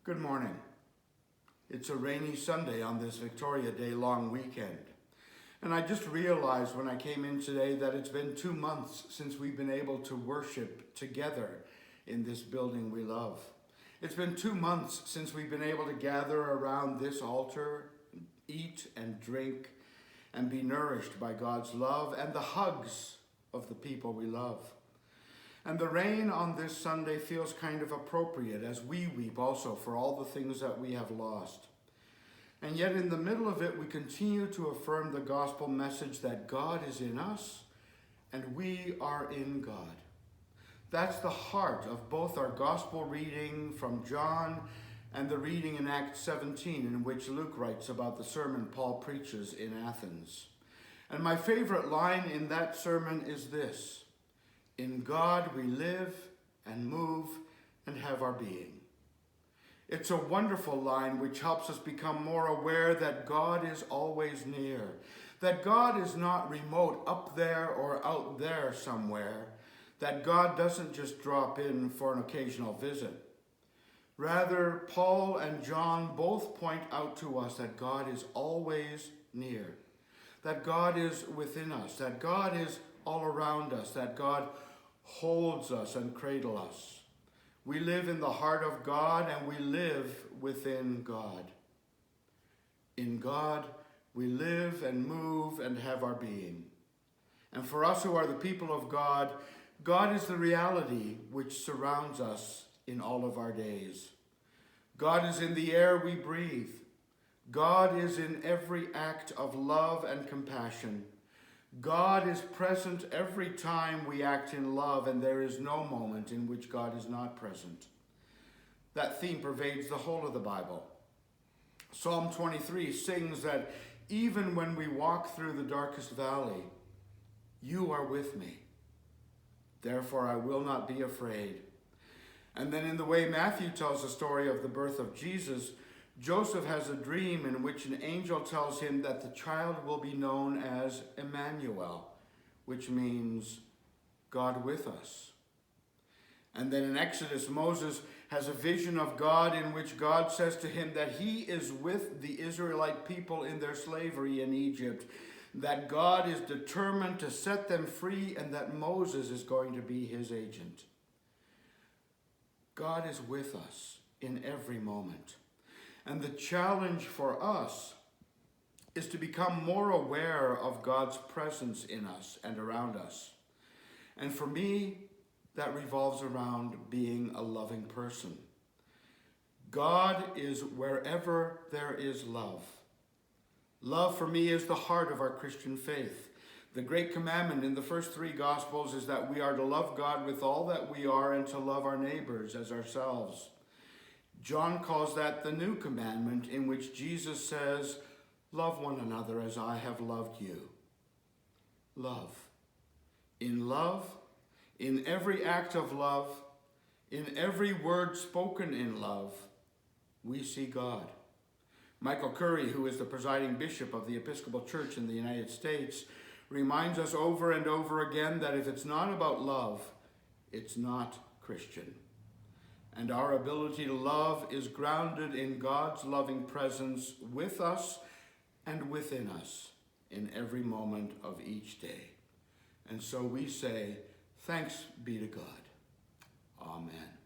Good morning. It's a rainy Sunday on this Victoria Day long weekend. And I just realized when I came in today that it's been 2 months since we've been able to worship together in this building we love. It's been 2 months since we've been able to gather around this altar, eat and drink, and be nourished by God's love and the hugs of the people we love. And the rain on this Sunday feels kind of appropriate as we weep also for all the things that we have lost. And yet in the middle of it, we continue to affirm the gospel message that God is in us and we are in God. That's the heart of both our gospel reading from John and the reading in Acts 17, in which Luke writes about the sermon Paul preaches in Athens. And my favorite line in that sermon is this: "In God we live and move and have our being." It's a wonderful line which helps us become more aware that God is always near, that God is not remote up there or out there somewhere, that God doesn't just drop in for an occasional visit. Rather, Paul and John both point out to us that God is always near, that God is within us, that God is all around us, that God holds us and cradles us. We live in the heart of God and we live within God. In God, we live and move and have our being. And for us who are the people of God, God is the reality which surrounds us in all of our days. God is in the air we breathe. God is in every act of love and compassion. God is present every time we act in love, and there is no moment in which God is not present. That theme pervades the whole of the Bible. Psalm 23 sings that even when we walk through the darkest valley, you are with me. Therefore I will not be afraid. And then in the way Matthew tells the story of the birth of Jesus, Joseph has a dream in which an angel tells him that the child will be known as Emmanuel, which means God with us. And then in Exodus, Moses has a vision of God in which God says to him that he is with the Israelite people in their slavery in Egypt, that God is determined to set them free, and that Moses is going to be his agent. God is with us in every moment. And the challenge for us is to become more aware of God's presence in us and around us. And for me, that revolves around being a loving person. God is wherever there is love. Love for me is the heart of our Christian faith. The great commandment in the first 3 Gospels is that we are to love God with all that we are and to love our neighbors as ourselves. John calls that the new commandment, in which Jesus says, "Love one another as I have loved you." Love, in every act of love, in every word spoken in love, we see God. Michael Curry, who is the presiding bishop of the Episcopal Church in the United States, reminds us over and over again that if it's not about love, it's not Christian. And our ability to love is grounded in God's loving presence with us and within us in every moment of each day. And so we say, thanks be to God. Amen.